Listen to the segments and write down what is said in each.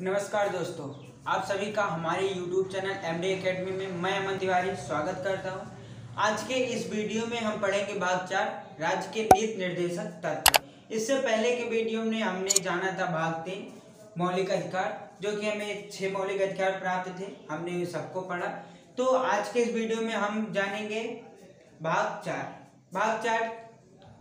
नमस्कार दोस्तों, आप सभी का हमारे YouTube चैनल एमडी एकेडमी में मैं अमन तिवारी स्वागत करता हूं। आज के इस वीडियो में हम पढ़ेंगे भाग 4 राज्य के नीति निर्देशक तत्व। इससे पहले के वीडियो में हमने जाना था भाग 3 मौलिक अधिकार, जो कि हमें 6 मौलिक अधिकार प्राप्त थे, हमने सबको पढ़ा। तो आज के इस वीडियो में हम जानेंगे भाग 4। भाग 4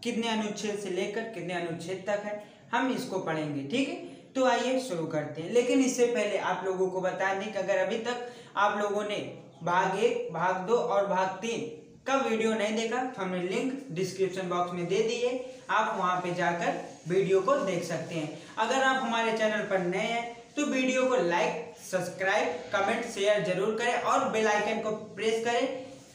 कितने अनुच्छेद से लेकर कितने अनुच्छेद तक है, हम इसको पढ़ेंगे। ठीक है, तो आइए शुरू करते हैं। लेकिन इससे पहले आप लोगों को बता दें कि अगर अभी तक आप लोगों ने भाग 1, भाग 2 और भाग 3 का वीडियो नहीं देखा तो हमने लिंक डिस्क्रिप्शन बॉक्स में दे दिए, आप वहां पे जाकर वीडियो को देख सकते हैं। अगर आप हमारे चैनल पर नए हैं तो वीडियो को लाइक, सब्सक्राइब, कमेंट, शेयर जरूर करें और बेल आइकन को प्रेस करें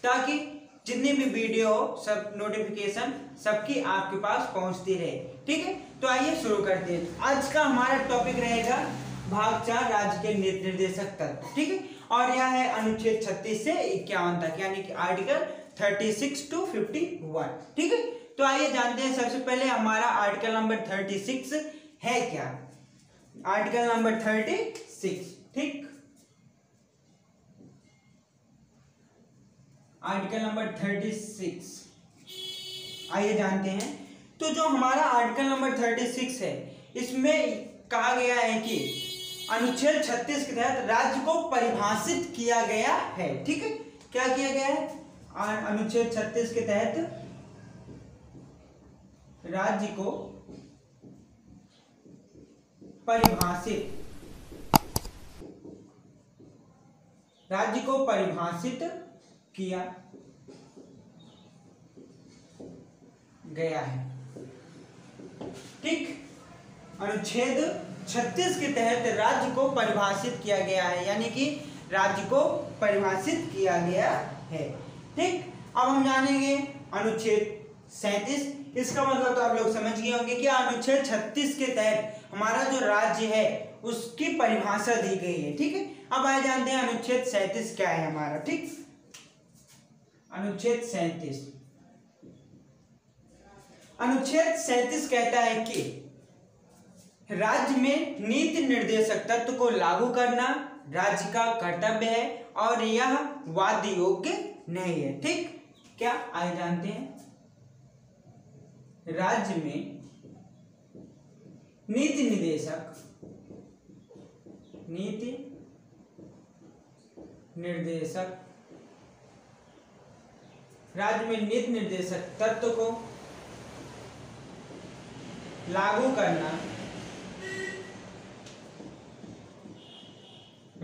ताकि जितनी भी वीडियो हो सब नोटिफिकेशन सबकी आपके पास पहुंचती रहे। ठीक है, तो आइए शुरू करते हैं। आज का हमारा टॉपिक रहेगा भाग 4 राज्य के नीति निर्देशक तत्व। ठीक है, और यह है अनुच्छेद 36 से 51 तक, यानी कि आर्टिकल 36 to 51। ठीक है, तो आइए जानते हैं। सबसे पहले हमारा आर्टिकल नंबर 36 है क्या। आर्टिकल नंबर 36, ठीक, आर्टिकल नंबर 36 आइए जानते हैं। तो जो हमारा आर्टिकल नंबर 36 है, इसमें कहा गया है कि अनुच्छेद 36 के तहत राज्य को परिभाषित किया गया है। ठीक है, क्या किया गया है? अनुच्छेद 36 के तहत राज्य को परिभाषित किया गया है। ठीक, अनुच्छेद 36 के तहत राज्य को परिभाषित किया गया है, यानी कि राज्य को परिभाषित किया गया है। ठीक, अब हम जानेंगे अनुच्छेद 37। इसका मतलब तो आप लोग समझ गए होंगे कि अनुच्छेद 36 के तहत हमारा जो राज्य है उसकी परिभाषा दी गई है। ठीक है, अब आइए जानते हैं अनुच्छेद 37 क्या है हमारा। ठीक, अनुच्छेद 37 कहता है कि राज्य में नीति निर्देशक तत्व को लागू करना राज्य का कर्तव्य है और यह वाद योग्य नहीं है। ठीक, क्या आइए जानते हैं। राज्य में नीति निर्देशक तत्व को लागू करना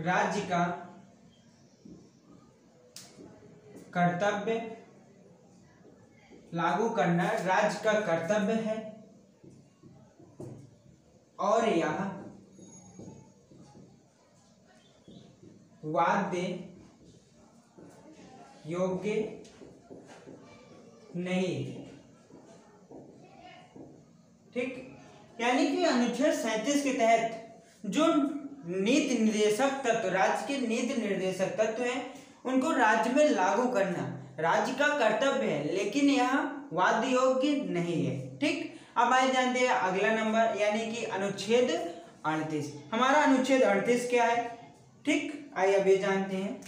राज्य का कर्तव्य है और यह वाद्य योग्य नहीं है। ठीक, यानी कि अनुच्छेद 37 के तहत जो नीति निर्देशक तत्व, राज्य के नीति निर्देशक तत्व हैं, उनको राज्य में लागू करना राज्य का कर्तव्य है, लेकिन यह वाद्य योग्य नहीं है। ठीक, अब आइए जानते हैं अगला नंबर, यानी कि अनुच्छेद 38। हमारा अनुच्छेद 38 क्या है? ठीक, आइए अब ये जानते हैं।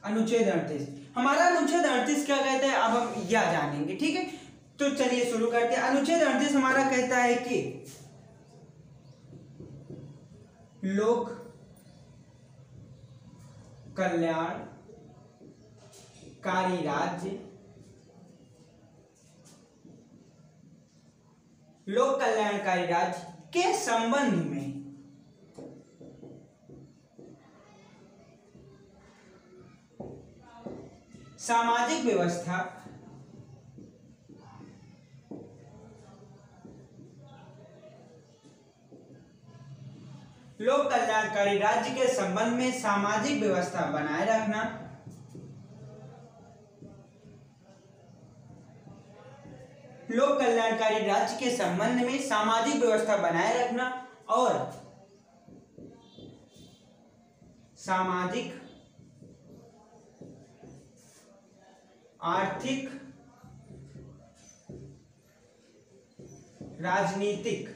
अनुच्छेद 38 हमारा अनुच्छेद 38 क्या कहता है, अब हम यह जानेंगे। ठीक है, तो चलिए शुरू करते हैं। अनुच्छेद 38 हमारा कहता है कि लोक कल्याणकारी राज्य के संबंध में सामाजिक व्यवस्था लोक कल्याणकारी राज्य के संबंध में सामाजिक व्यवस्था बनाए रखना लोक कल्याणकारी राज्य के संबंध में सामाजिक व्यवस्था बनाए रखना और सामाजिक, आर्थिक, राजनीतिक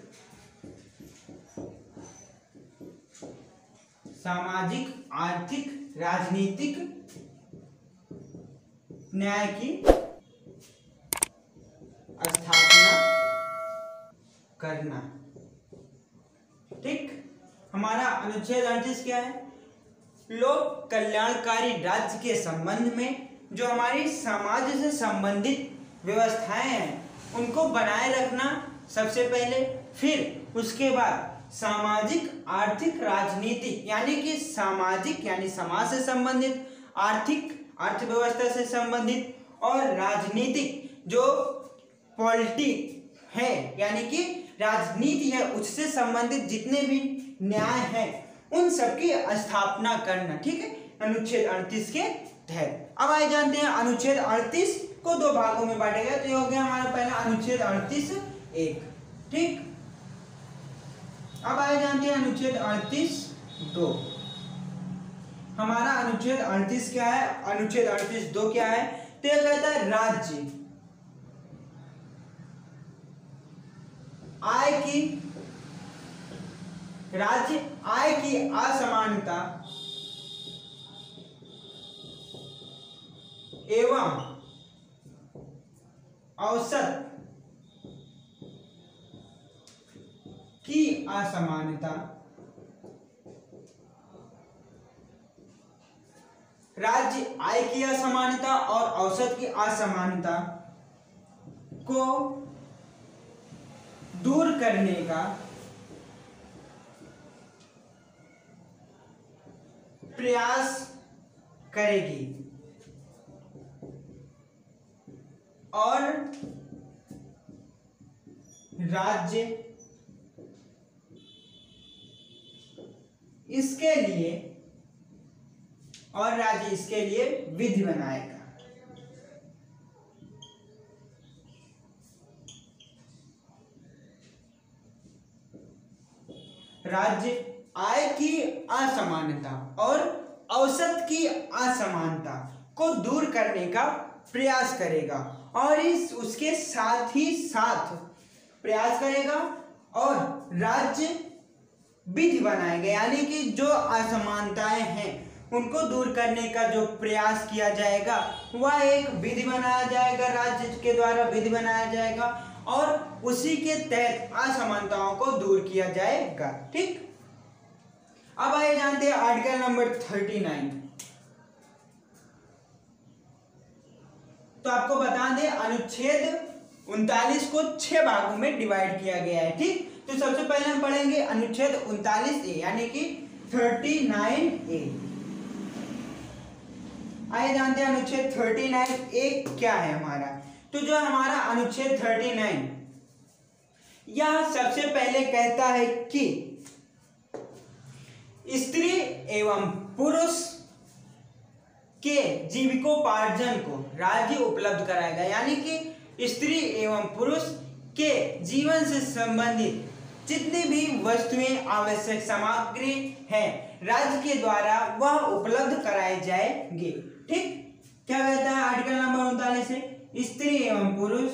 सामाजिक, आर्थिक, राजनीतिक न्याय की स्थापना करना। ठीक, हमारा अनुच्छेद 38 क्या है? लोक कल्याणकारी राज्य के संबंध में जो हमारी समाज से संबंधित व्यवस्थाएं हैं उनको बनाए रखना सबसे पहले, फिर उसके बाद सामाजिक, आर्थिक, राजनीतिक यानी कि सामाजिक यानी समाज से संबंधित, आर्थिक अर्थव्यवस्था से संबंधित, और राजनीतिक जो पॉलिटी है यानी कि राजनीति है उससे संबंधित जितने भी न्याय हैं उन सबकी स्थापना करना। ठीक है, अनुच्छेद 38 के तहत। अब आइए जानते हैं अनुच्छेद 38 को दो भागों में बांटा गया। तो ये हो गया हमारा पहला अनुच्छेद 38(1). ठीक, अब आइए जानते हैं अनुच्छेद 38(2). हमारा अनुच्छेद 38 क्या है? अनुच्छेद 38(2) क्या है? तो यह कहता है राज्य आय की असमानता एवं औसत की असमानता, राज्य आय की असमानता और औसत की असमानता को दूर करने का प्रयास करेगी और राज्य इसके लिए विधि बनाएगा। राज्य आय की असमानता और औसत की असमानता को दूर करने का प्रयास करेगा और उसके साथ ही साथ प्रयास करेगा और राज्य विधि बनाएगा, यानी कि जो असमानताएं हैं उनको दूर करने का जो प्रयास किया जाएगा वह एक विधि बनाया जाएगा, राज्य के द्वारा विधि बनाया जाएगा और उसी के तहत असमानताओं को दूर किया जाएगा। ठीक, अब आइए जानते हैं आर्टिकल नंबर 39। तो आपको बता दें अनुच्छेद 39 को 6 भागों में डिवाइड किया गया है। ठीक, तो सबसे पहले हम पढ़ेंगे अनुच्छेद 39(a) यानी कि 39(a). आइए जानते हैं अनुच्छेद 39(a) क्या है हमारा। तो जो हमारा अनुच्छेद 39 यह सबसे पहले कहता है कि स्त्री एवं पुरुष के जीविकोपार्जन को राज्य उपलब्ध कराएगा, यानी कि स्त्री एवं पुरुष के जीवन से संबंधित जितनी भी वस्तुएं, आवश्यक सामग्री हैं राज्य के द्वारा वह उपलब्ध कराए जाएंगे। ठीक, क्या कहता है आर्टिकल नंबर 39 से? स्त्री एवं पुरुष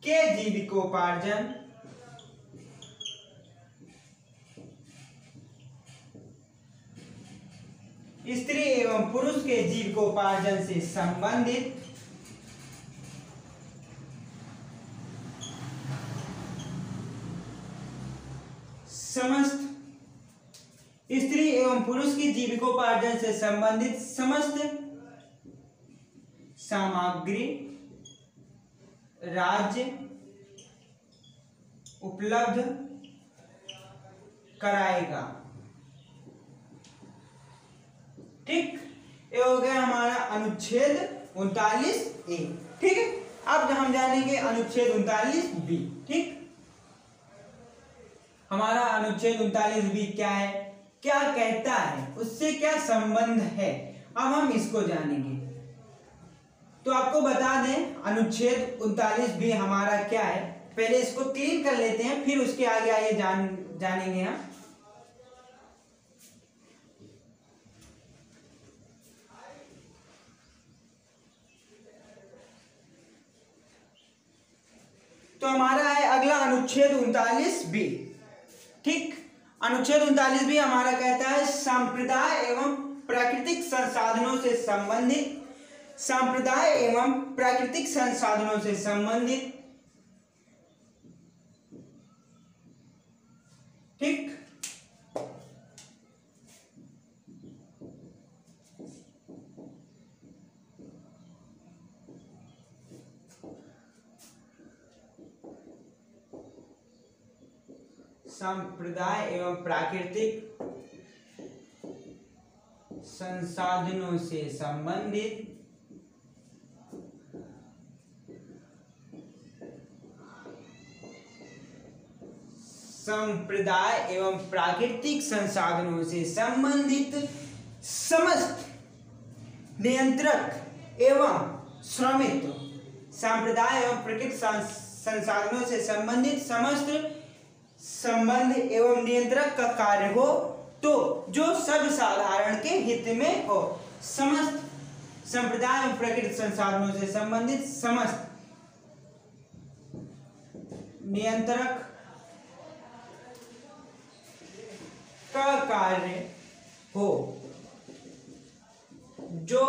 के जीविकोपार्जन स्त्री एवं पुरुष के जीविकोपार्जन से संबंधित समस्त स्त्री एवं पुरुष की जीविकोपार्जन से संबंधित समस्त सामग्री राज्य उपलब्ध कराएगा। ठीक, ये हो गया हमारा अनुच्छेद 39(a). ठीक है, अब हम जानेंगे अनुच्छेद 39(b). ठीक, हमारा अनुच्छेद 39(b) क्या है, क्या कहता है, उससे क्या संबंध है, अब हम इसको जानेंगे। तो आपको बता दें अनुच्छेद 39(b) हमारा क्या है, पहले इसको क्लियर कर लेते हैं फिर उसके आगे आइए जानेंगे हम। तो तो हमारा है अगला अनुच्छेद 39B। ठीक, अनुच्छेद 39B हमारा कहता है संप्रदाय एवं प्राकृतिक संसाधनों से संबंधित, संप्रदाय एवं प्राकृतिक संसाधनों से संबंधित। ठीक, संप्रदाय एवं प्राकृतिक संसाधनों से संबंधित संप्रदाय एवं प्राकृतिक संसाधनों से संबंधित समस्त नियंत्रक एवं स्वामित्व, संप्रदाय एवं प्राकृतिक संसाधनों से संबंधित समस्त संबंध एवं नियंत्रक का कार्य हो तो जो सर्वसाधारण के हित में हो। समस्त संप्रदाय एवं प्राकृतिक संसाधनों से संबंधित समस्त नियंत्रक का कार्य हो जो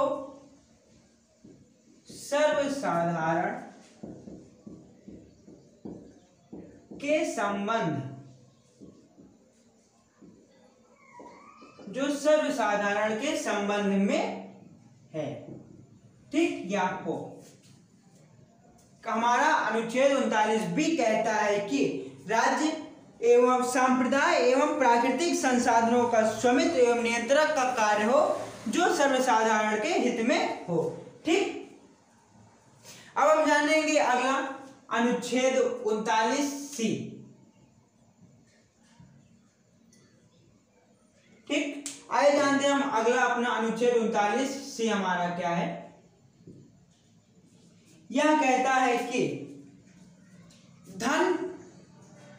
सर्वसाधारण के संबंध, जो सर्वसाधारण के संबंध में है। ठीक, या हो। हमारा अनुच्छेद 39B कहता है कि राज्य एवं संप्रदाय एवं प्राकृतिक संसाधनों का स्वामित्व एवं नियंत्रण का कार्य हो जो सर्वसाधारण के हित में हो। ठीक, अब हम जानेंगे अगला अनुच्छेद 39C। ठीक, आइए जानते हैं हम अगला अपना अनुच्छेद 39C हमारा क्या है। यह कहता है कि धन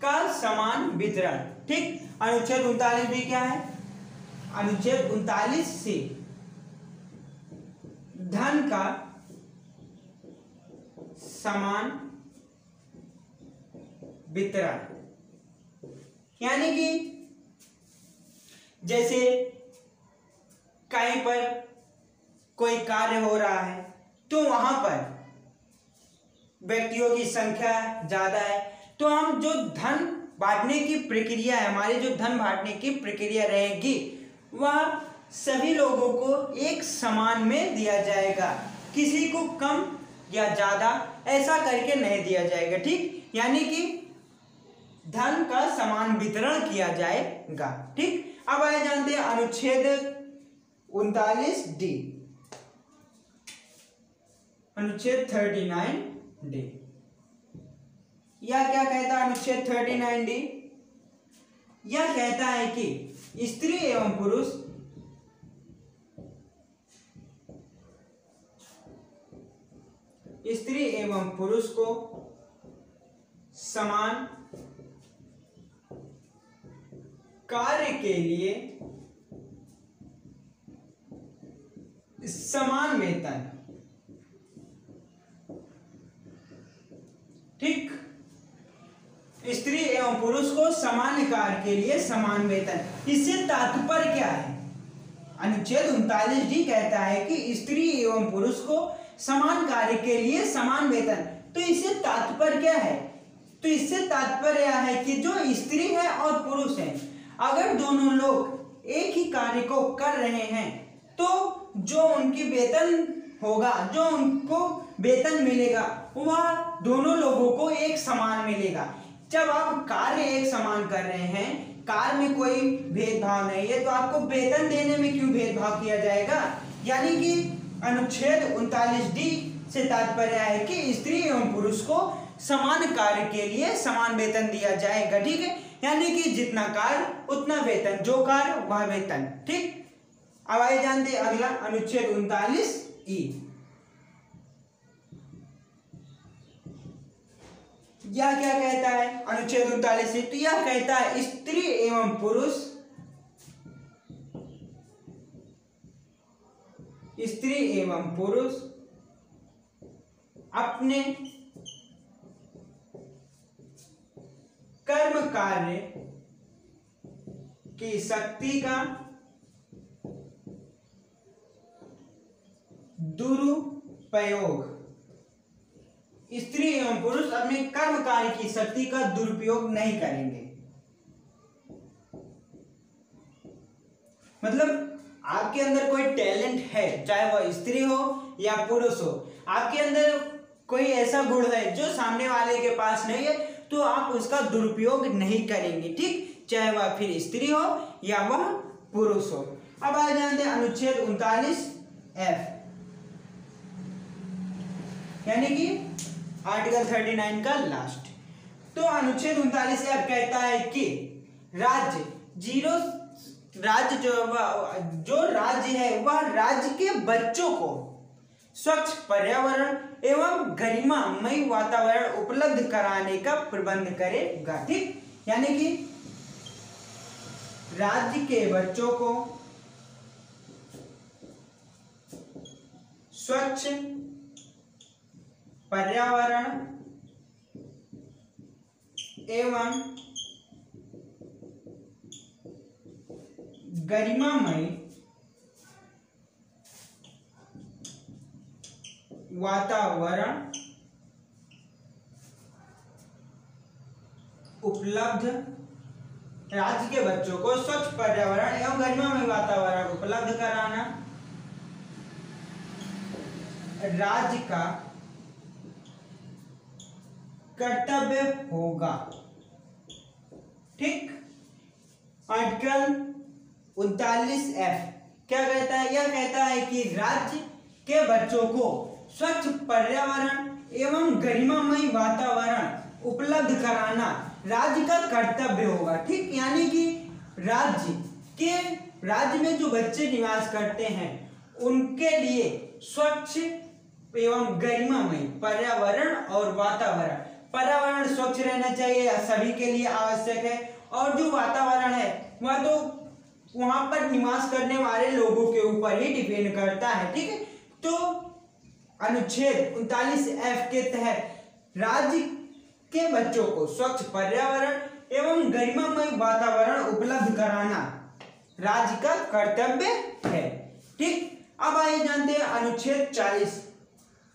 का समान वितरण। ठीक, अनुच्छेद 39B क्या है? अनुच्छेद 39C धन का समान वितरण, यानी कि जैसे कहीं पर कोई कार्य हो रहा है तो वहां पर व्यक्तियों की संख्या ज्यादा है तो हम जो धन बांटने की प्रक्रिया है, हमारी जो धन बांटने की प्रक्रिया रहेगी वह सभी लोगों को एक समान में दिया जाएगा, किसी को कम या ज्यादा ऐसा करके नहीं दिया जाएगा। ठीक, यानी कि धन का समान वितरण किया जाएगा। ठीक, अब आइए जानते हैं अनुच्छेद 39D, अनुच्छेद 39D। यह क्या कहता है? अनुच्छेद 39D यह कहता है कि स्त्री एवं पुरुष को समान कार्य के लिए समान वेतन। ठीक, स्त्री एवं पुरुष को समान कार्य के लिए समान वेतन। इससे तात्पर्य क्या है? अनुच्छेद 39D कहता है कि स्त्री एवं पुरुष को समान कार्य के लिए समान वेतन। तो इससे तात्पर्य क्या है? तो इससे तात्पर्य यह है कि जो स्त्री है और पुरुष है, अगर दोनों लोग एक ही कार्य को कर रहे हैं तो जो उनकी वेतन होगा, जो उनको वेतन मिलेगा वह दोनों लोगों को एक समान मिलेगा। जब आप कार्य एक समान कर रहे हैं, कार्य में कोई भेदभाव नहीं है, तो आपको वेतन देने में क्यों भेदभाव किया जाएगा? यानी कि अनुच्छेद 39D से तात्पर्य है कि स्त्री एवं पुरुष को समान कार्य के लिए समान वेतन दिया जाएगा। ठीक है, यानी कि जितना कार्य उतना वेतन, जो कार्य वह वेतन। ठीक, अब आइए जानते हैं अगला अनुच्छेद 39E। यह क्या कहता है? अनुच्छेद 39E तो यह कहता है स्त्री एवं पुरुष अपने कर्म कार्य की शक्ति का दुरुपयोग, स्त्री एवं पुरुष अपने कर्म कार्य की शक्ति का दुरुपयोग नहीं करेंगे। मतलब आपके अंदर कोई टैलेंट है, चाहे वह स्त्री हो या पुरुष हो, आपके अंदर कोई ऐसा गुण है जो सामने वाले के पास नहीं है, तो आप उसका दुरुपयोग नहीं करेंगे, ठीक, चाहे वह फिर स्त्री हो या वह पुरुष हो। अब आ जानते हैं अनुच्छेद 39F, यानी कि आर्टिकल 39 का लास्ट। तो अनुच्छेद 39F कहता है कि राज्य जो राज्य है वह राज्य के बच्चों को स्वच्छ पर्यावरण एवं गरिमामय वातावरण उपलब्ध कराने का प्रबंध करेगा, ठीक, यानी कि राज्य के बच्चों को स्वच्छ पर्यावरण एवं गरिमामय वातावरण उपलब्ध, राज्य के बच्चों को स्वच्छ पर्यावरण एवं गरिमामय वातावरण उपलब्ध कराना राज्य का कर्तव्य होगा, ठीक। आर्टिकल 39F क्या कहता है? यह कहता है कि राज्य के बच्चों को स्वच्छ पर्यावरण एवं गरिमामय वातावरण उपलब्ध कराना राज्य का कर्तव्य होगा, ठीक, यानी कि राज्य में जो बच्चे निवास करते हैं उनके लिए स्वच्छ एवं गरिमामय पर्यावरण और वातावरण, पर्यावरण स्वच्छ रहना चाहिए, सभी के लिए आवश्यक है, और जो वातावरण है वह तो वहां पर निवास करने वाले लोगों के ऊपर ही डिपेंड करता है, ठीक है। तो अनुच्छेद 39F के तहत राज्य के बच्चों को स्वच्छ पर्यावरण एवं गरिमामय वातावरण उपलब्ध कराना राज्य का कर्तव्य है, ठीक। अब आइए जानते हैं अनुच्छेद 40,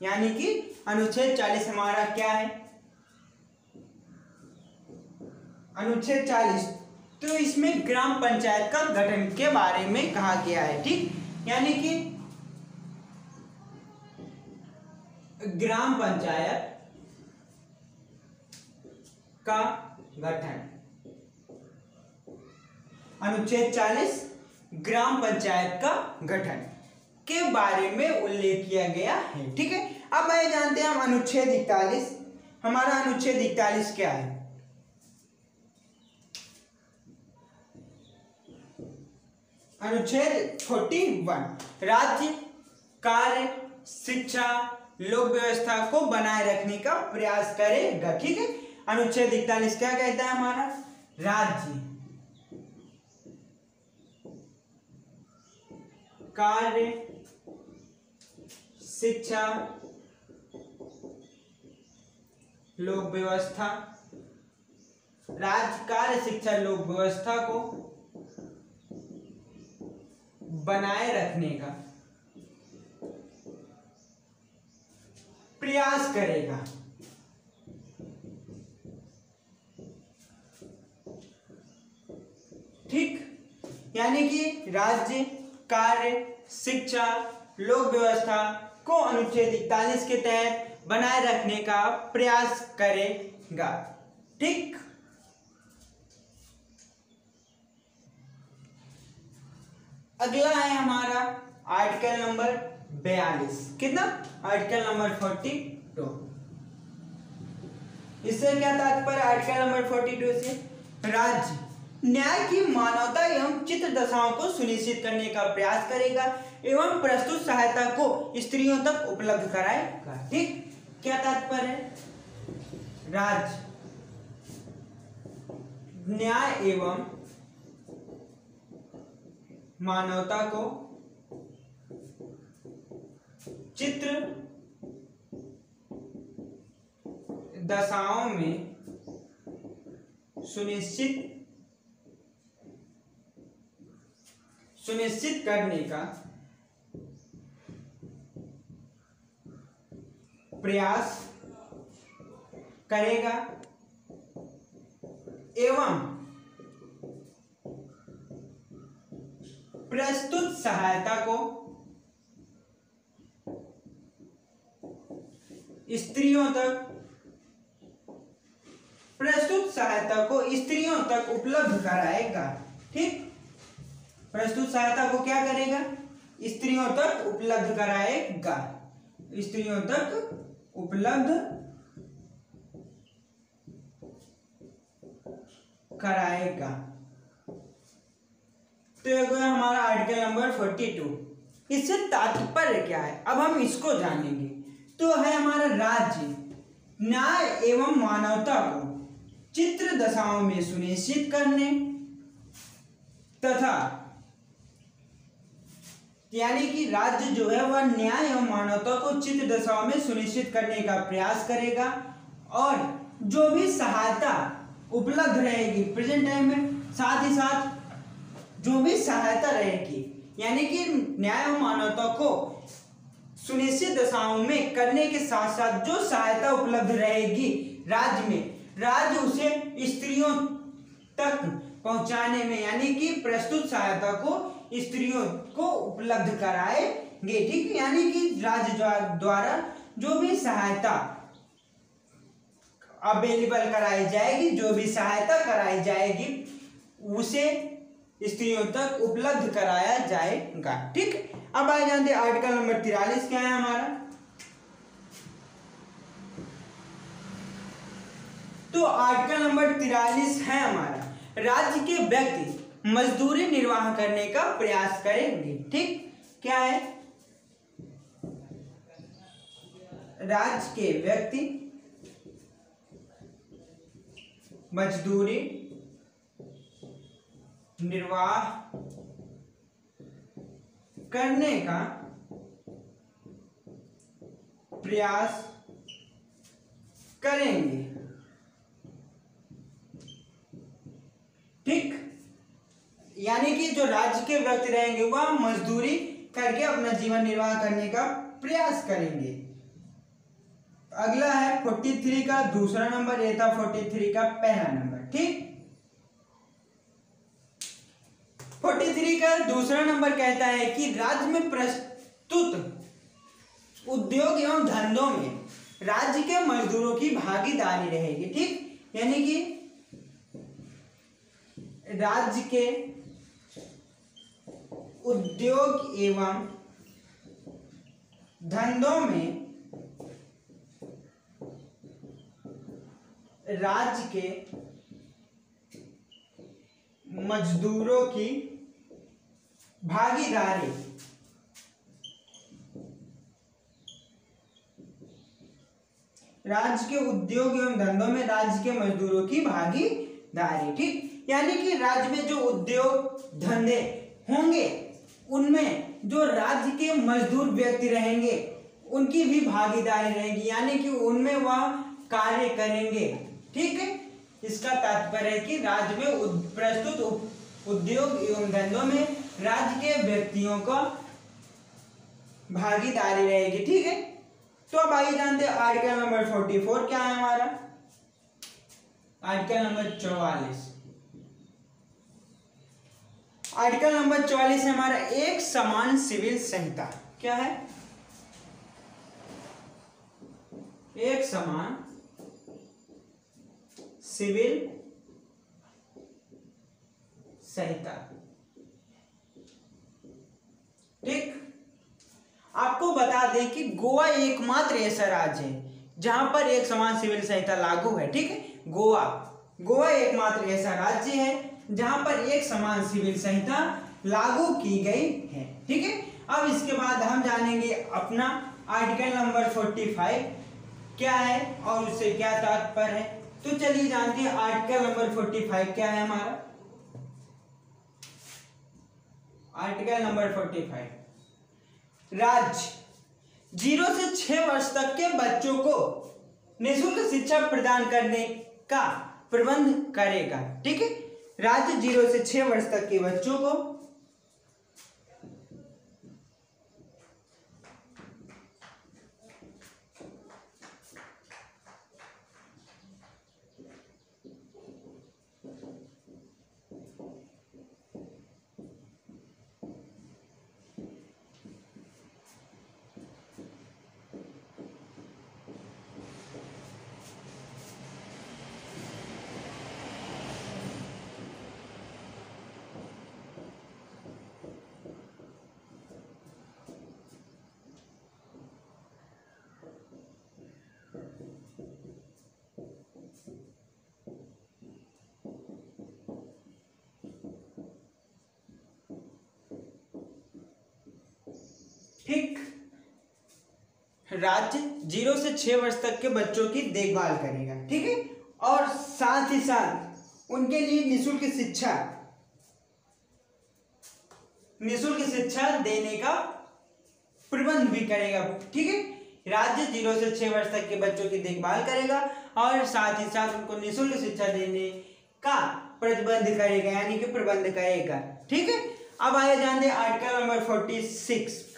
यानी कि अनुच्छेद 40 हमारा क्या है? अनुच्छेद 40, तो इसमें ग्राम पंचायत का गठन के बारे में कहा गया है, ठीक, यानी कि ग्राम पंचायत का गठन। अनुच्छेद 40 ग्राम पंचायत का गठन के बारे में उल्लेख किया गया है, ठीक है। अब आइए जानते हैं हम अनुच्छेद 41, हमारा अनुच्छेद 41 क्या है? अनुच्छेद 41 राज्य कार्य शिक्षा लोक व्यवस्था को बनाए रखने का प्रयास करेगा, ठीक है। अनुच्छेद 41 क्या कहता है हमारा? राज्य कार्य शिक्षा लोक व्यवस्था, राज्य कार्य शिक्षा लोक व्यवस्था को बनाए रखने का प्रयास करेगा, ठीक, यानी कि राज्य कार्य शिक्षा लोक व्यवस्था को अनुच्छेद 41 के तहत बनाए रखने का प्रयास करेगा, ठीक। अगला है हमारा आर्टिकल नंबर 42, कितना? Article number 42। इससे क्या तात्पर्य? आर्टिकल नंबर 42 से राज्य न्याय की मानवता एवं चित्त दशाओं को सुनिश्चित करने का प्रयास करेगा एवं प्रस्तुत सहायता को स्त्रियों तक उपलब्ध कराएगा, ठीक। क्या तात्पर्य है? राज्य न्याय एवं मानवता को चित्र दशाओं में सुनिश्चित करने का प्रयास करेगा एवं प्रस्तुत सहायता को स्त्रियों तक उपलब्ध कराएगा। ठीक, प्रस्तुत सहायता को क्या करेगा? स्त्रियों तक उपलब्ध कराएगा, स्त्रियों तक उपलब्ध कराएगा। तो ये हमारा आर्टिकल नंबर 42। इससे तात्पर्य क्या है, अब हम इसको जानेंगे। तो है हमारा राज्य न्याय एवं मानवता को चित्र दशाओं में सुनिश्चित करने तथा, यानी कि राज्य जो है वह न्याय एवं मानवता को चित्र दशाओं में सुनिश्चित करने का प्रयास करेगा और जो भी सहायता उपलब्ध रहेगी प्रेजेंट टाइम में, साथ ही साथ जो भी सहायता रहेगी, यानी कि न्याय एवं मानवता को सुनिश्चित दशाओं में करने के साथ साथ जो सहायता उपलब्ध रहेगी राज्य में, राज्य उसे स्त्रियों तक पहुंचाने में, यानी कि प्रस्तुत सहायता को स्त्रियों को उपलब्ध कराएंगे। ठीक, यानी कि राज्य द्वारा जो भी सहायता अवेलेबल कराई जाएगी, जो भी सहायता कराई जाएगी, उसे स्त्रियों तक उपलब्ध कराया जाएगा। ठीक, अब आए जानते हैं आर्टिकल नंबर 43 क्या है हमारा। तो आर्टिकल नंबर 43 है हमारा, राज्य के व्यक्ति मजदूरी निर्वाह करने का प्रयास करेंगे। ठीक, क्या है? राज्य के व्यक्ति मजदूरी निर्वाह करने का प्रयास करेंगे। ठीक, यानी कि जो राज्य के व्यक्ति रहेंगे वह मजदूरी करके अपना जीवन निर्वाह करने का प्रयास करेंगे। अगला है 43 का दूसरा नंबर, ये था 43 का पहला नंबर। ठीक, 43 का दूसरा नंबर कहता है कि राज्य में प्रस्तुत उद्योग एवं धंधों में राज्य के मजदूरों की भागीदारी रहेगी। ठीक, यानी कि राज्य के उद्योग एवं धंधों में राज्य के मजदूरों की भागीदारी राज्य के उद्योग एवं धंधों में राज्य के मजदूरों की भागीदारी। ठीक, यानी कि राज्य में जो उद्योग धंधे होंगे उनमें जो राज्य के मजदूर व्यक्ति रहेंगे उनकी भी भागीदारी रहेगी, यानी कि उनमें वह कार्य करेंगे। ठीक है, इसका तात्पर्य है कि राज्य में प्रस्तुत उद्योग एवं धंधों में राज्य के व्यक्तियों का भागीदारी रहेगी। ठीक है, तो अब आइए जानते हैं आर्टिकल नंबर 44 क्या है हमारा। आर्टिकल नंबर 44, आर्टिकल नंबर 44 है हमारा एक समान सिविल संहिता। क्या है? एक समान सिविल संहिता। ठीक, आपको बता दें कि गोवा एकमात्र ऐसा राज्य है जहां पर एक समान सिविल संहिता लागू है। ठीक है, गोवा एकमात्र ऐसा राज्य है जहां पर एक समान सिविल संहिता लागू की गई है। ठीक है, अब इसके बाद हम जानेंगे अपना आर्टिकल नंबर 45 क्या है और उससे क्या तात्पर्य है। तो चलिए जानते हैं आर्टिकल नंबर 45 क्या है हमारा। आर्टिकल नंबर 45, राज्य 0 से 6 वर्ष तक के बच्चों को निःशुल्क शिक्षा प्रदान करने का प्रबंध करेगा। ठीक है, राज्य 0 से 6 वर्ष तक के बच्चों को ठीक, राज्य 0 से 6 वर्ष तक के बच्चों की देखभाल करेगा। ठीक है, और साथ ही साथ उनके लिए निःशुल्क शिक्षा देने का प्रबंध भी करेगा। ठीक है, राज्य 0 से 6 वर्ष तक के बच्चों की देखभाल करेगा और साथ ही साथ उनको निःशुल्क शिक्षा देने का प्रतिबंध करेगा, यानी कि प्रबंध करेगा। ठीक है, अब आइए जानते हैं आर्टिकल नंबर 46।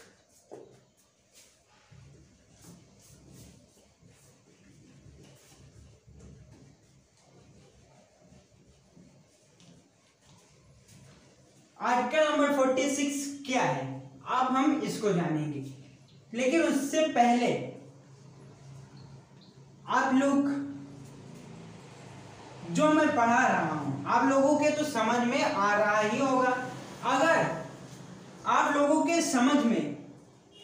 आर्टिकल नंबर 46 क्या है, अब हम इसको जानेंगे, लेकिन उससे पहले आप लोग जो मैं पढ़ा रहा हूं आप लोगों के तो समझ में आ रहा ही होगा। अगर आप लोगों के समझ में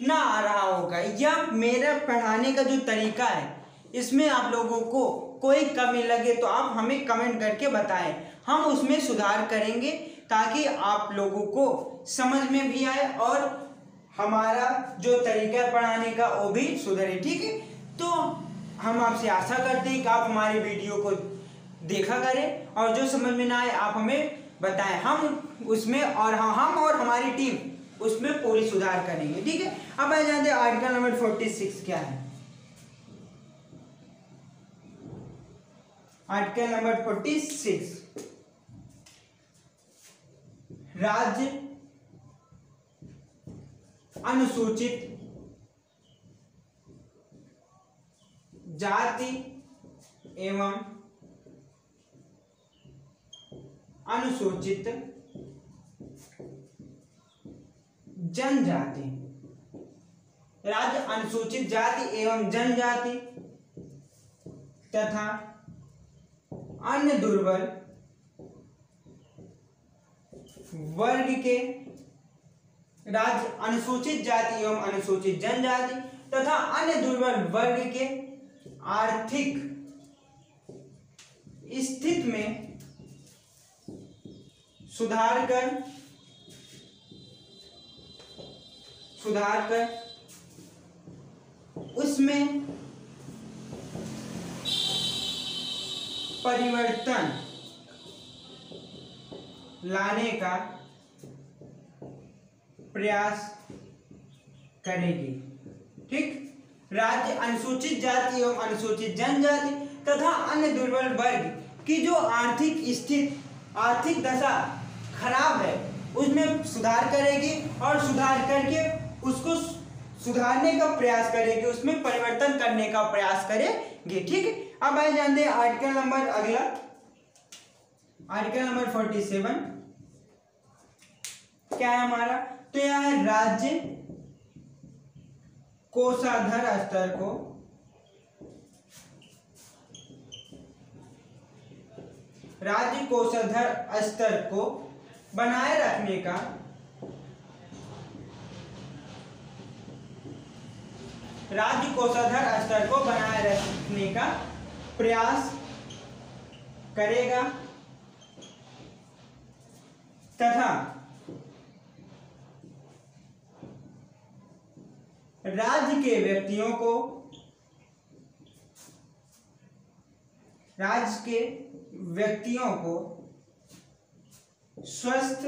ना आ रहा होगा या मेरा पढ़ाने का जो तरीका है इसमें आप लोगों को कोई कमी लगे तो आप हमें कमेंट करके बताएं, हम उसमें सुधार करेंगे ताकि आप लोगों को समझ में भी आए और हमारा जो तरीका है पढ़ाने का वो भी सुधरे। ठीक है, तो हम आपसे आशा करते हैं कि आप हमारी वीडियो को देखा करें और जो समझ में ना आए आप हमें बताएं, हम उसमें और हम और हमारी टीम उसमें पूरी सुधार करेंगे। ठीक है, अब आइए जानते हैं आर्टिकल नंबर 46 क्या है। आर्टिकल नंबर 46, राज्य अनुसूचित जाति एवं अनुसूचित जनजाति, राज्य अनुसूचित जाति एवं जनजाति तथा अन्य दुर्बल वर्ग के, राज्य अनुसूचित जाति एवं अनुसूचित जनजाति तथा अन्य दुर्बल वर्ग के आर्थिक स्थिति में सुधार कर उसमें परिवर्तन लाने का प्रयास करेगी। ठीक, राज्य अनुसूचित जाति एवं अनुसूचित जनजाति तथा अन्य दुर्बल वर्ग की जो आर्थिक दशा खराब है उसमें सुधार करेगी और सुधार करके उसको सुधारने का प्रयास करेगी, उसमें परिवर्तन करने का प्रयास करेगी। ठीक है, अब आइए जानते हैं आर्टिकल नंबर अगला, आर्टिकल नंबर 47 क्या है हमारा, तो यह है राज्य कोषाधार स्तर को बनाए रखने का प्रयास करेगा तथा राज्य के व्यक्तियों को स्वस्थ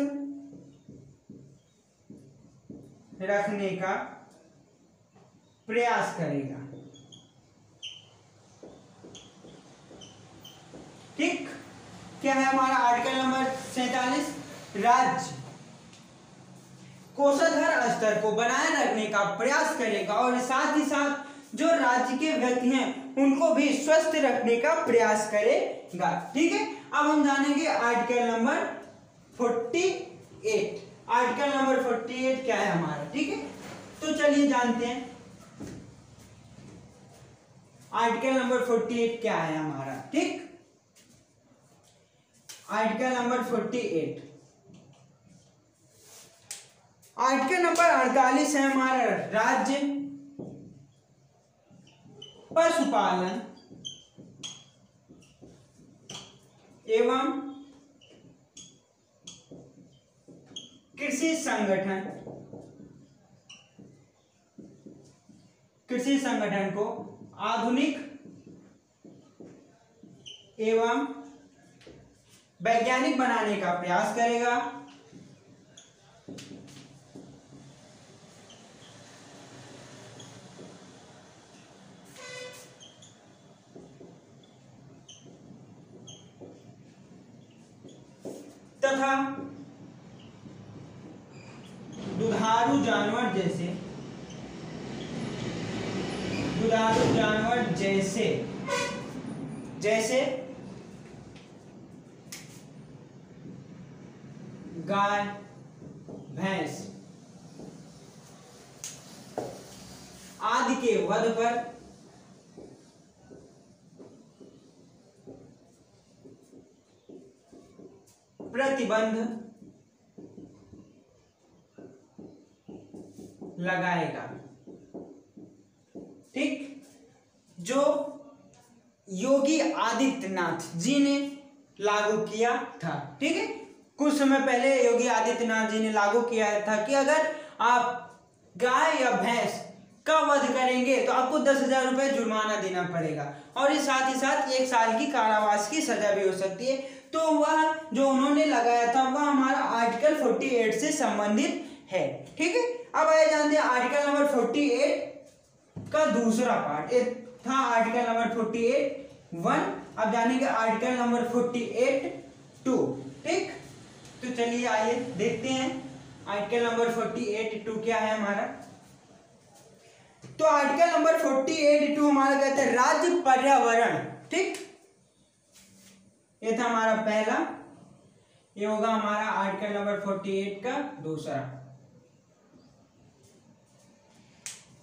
रखने का प्रयास करेगा। ठीक। क्या है हमारा आर्टिकल नंबर 47, राज्य कोषाधार स्तर को बनाए रखने का प्रयास करेगा और साथ ही साथ जो राज्य के व्यक्ति हैं उनको भी स्वस्थ रखने का प्रयास करेगा। ठीक है, अब हम जानेंगे आर्टिकल नंबर 48। आर्टिकल नंबर 48 क्या है हमारा, ठीक है, तो चलिए जानते हैं आर्टिकल नंबर 48 क्या है हमारा। ठीक, आर्टिकल नंबर 48, आर्टिकल नंबर 48 है हमारा, राज्य पशुपालन एवं कृषि संगठन को आधुनिक एवं वैज्ञानिक बनाने का प्रयास करेगा। तथा दुधारू जानवर जैसे गाय, भैंस आदि के वध पर प्रतिबंध लगाएगा। ठीक, जो योगी आदित्यनाथ जी ने लागू किया था। ठीक है, कुछ समय पहले योगी आदित्यनाथ जी ने लागू किया था कि अगर आप गाय या भैंस का वध करेंगे तो आपको 10,000 रुपये जुर्माना देना पड़ेगा और साथ ही साथ 1 साल की कारावास की सजा भी हो सकती है। तो वह जो उन्होंने लगाया था वह हमारा आर्टिकल 48 से संबंधित है। ठीक है, अब आइए जानते हैं आर्टिकल नंबर 48 का दूसरा पार्ट। एक था आर्टिकल नंबर 48(1), अब जानेंगे आर्टिकल नंबर 48(2). ठीक, तो चलिए आइए देखते हैं आर्टिकल नंबर 48(2) क्या है हमारा। तो आर्टिकल नंबर 48(2) हमारा कहता है राज्य पर्यावरण। ठीक, ये था हमारा पहला, ये होगा हमारा आर्टिकल नंबर 48 का दूसरा।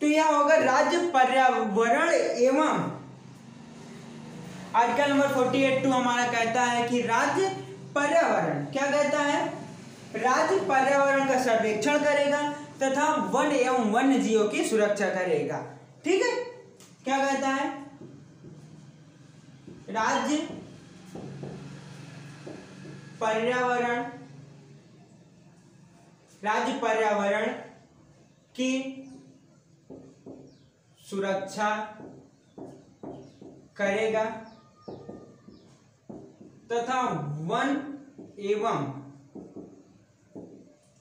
तो यह होगा राज्य पर्यावरण एवं, आर्टिकल नंबर 48(2) हमारा कहता है कि राज्य पर्यावरण, क्या कहता है, राज्य पर्यावरण का सर्वेक्षण करेगा तथा वन एवं वन्य जीवों की सुरक्षा करेगा। ठीक है, क्या कहता है, राज्य पर्यावरण की सुरक्षा करेगा तथा वन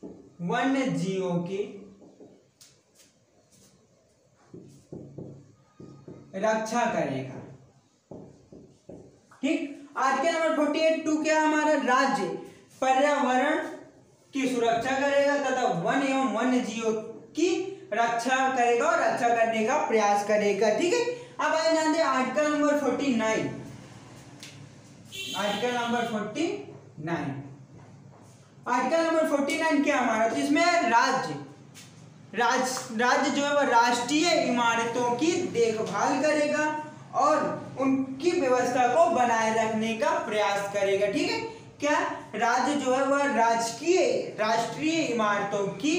एवं वन्य जीवों की रक्षा करेगा। ठीक, आर्टिकल नंबर 48(2) क्या हमारा, राज्य पर्यावरण की सुरक्षा करेगा तथा वन एवं वन्य जीवों की रक्षा करेगा और रक्षा करने का प्रयास करेगा। ठीक है, अब आइए जानते हैं article number 49। Article number 49, article number 49 क्या हमारा, तो इसमें राज्य जो है वह राष्ट्रीय इमारतों की देखभाल करेगा और उनकी व्यवस्था को बनाए रखने का प्रयास करेगा। ठीक है, क्या राज्य जो है वह राष्ट्रीय इमारतों की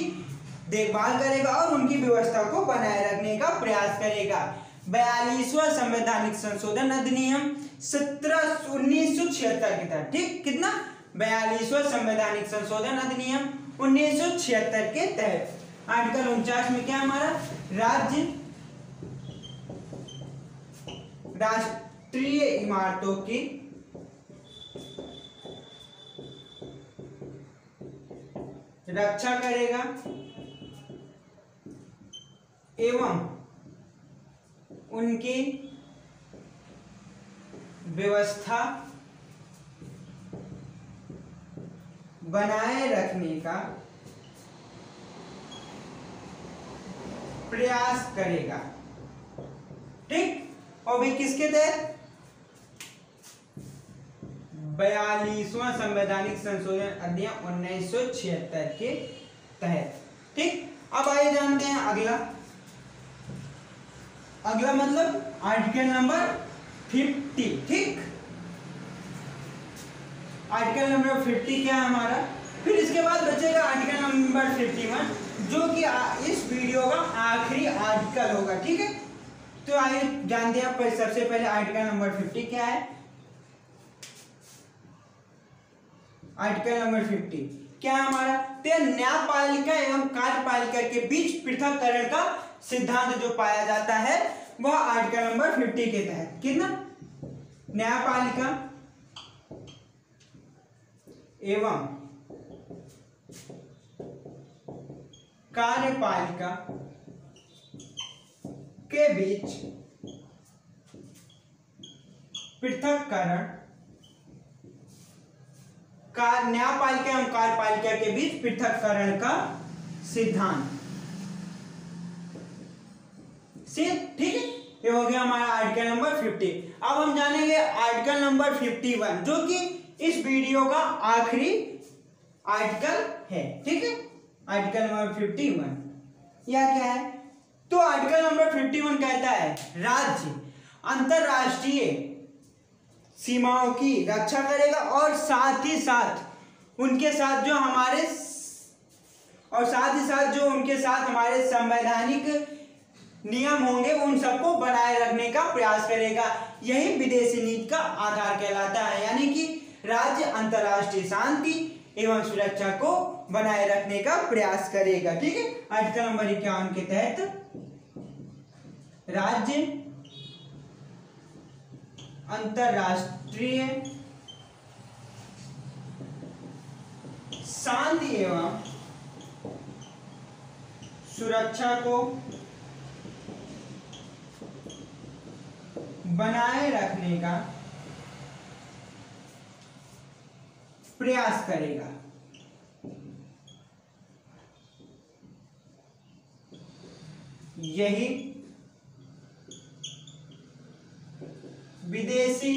देखभाल करेगा और उनकी व्यवस्था को बनाए रखने का प्रयास करेगा। 42वां संवैधानिक संशोधन अधिनियम 1976 के तहत। ठीक, कितना, 42वां संवैधानिक संशोधन अधिनियम 1976 के तहत आर्टिकल 49 में क्या हमारा, राष्ट्रीय इमारतों की रक्षा करेगा एवं उनकी व्यवस्था बनाए रखने का प्रयास करेगा। ठीक, और भी किसके तहत? 42वां संवैधानिक संशोधन अधिनियम 1976 के तहत। ठीक, अब आइए जानते हैं अगला मतलब आर्टिकल नंबर 50। ठीक, आर्टिकल नंबर 50 क्या है हमारा? फिर इसके बाद बचेगा आर्टिकल नंबर 51, जो कि इस वीडियो का आखिरी आर्टिकल होगा। ठीक है, तो आइए जानते हैं सबसे पहले आर्टिकल नंबर 50 क्या है। आर्टिकल नंबर 50 क्या है हमारा? तो न्यायपालिका एवं कार्यपालिका के बीच पृथककरण का सिद्धांत जो पाया जाता है वह आर्टिकल नंबर 50 के तहत। कितना? न्यायपालिका एवं कार्यपालिका के बीच पृथककरण न्यायपालिका एवं कार्यपालिका के बीच पृथककरण का सिद्धांत से। ठीक है, ये हो गया हमारा आर्टिकल नंबर 50। अब हम जानेंगे आर्टिकल नंबर 51, जो कि इस वीडियो का आखिरी आर्टिकल है। ठीक है, आर्टिकल नंबर 51 यह क्या है? तो आर्टिकल नंबर 51 कहता है राज्य अंतरराष्ट्रीय सीमाओं की रक्षा करेगा और साथ ही साथ उनके साथ जो उनके साथ हमारे संवैधानिक नियम होंगे उन सबको बनाए रखने का प्रयास करेगा। यही विदेशी नीति का आधार कहलाता है, यानी कि राज्य अंतरराष्ट्रीय शांति एवं सुरक्षा को बनाए रखने का प्रयास करेगा। ठीक है, आर्टिकल नंबर 51 के तहत राज्य अंतरराष्ट्रीय शांति एवं सुरक्षा को बनाए रखने का प्रयास करेगा। यही विदेशी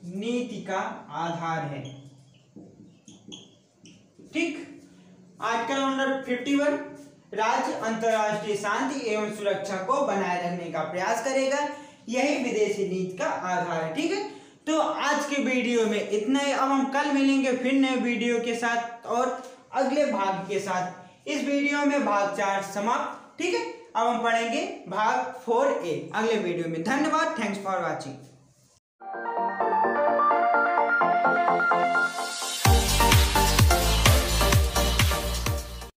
नीति का आधार है। ठीक, आर्टिकल नंबर 51 राज्य अंतरराष्ट्रीय शांति एवं सुरक्षा को बनाए रखने का प्रयास करेगा, यही विदेशी नीति का आधार है। ठीक है, तो आज के वीडियो में इतना ही। अब हम कल मिलेंगे फिर नए वीडियो के साथ और अगले भाग के साथ। इस वीडियो में भाग 4 समाप्त। ठीक है, अब हम पढ़ेंगे भाग 4A अगले वीडियो में। धन्यवाद, थैंक्स फॉर वॉचिंग।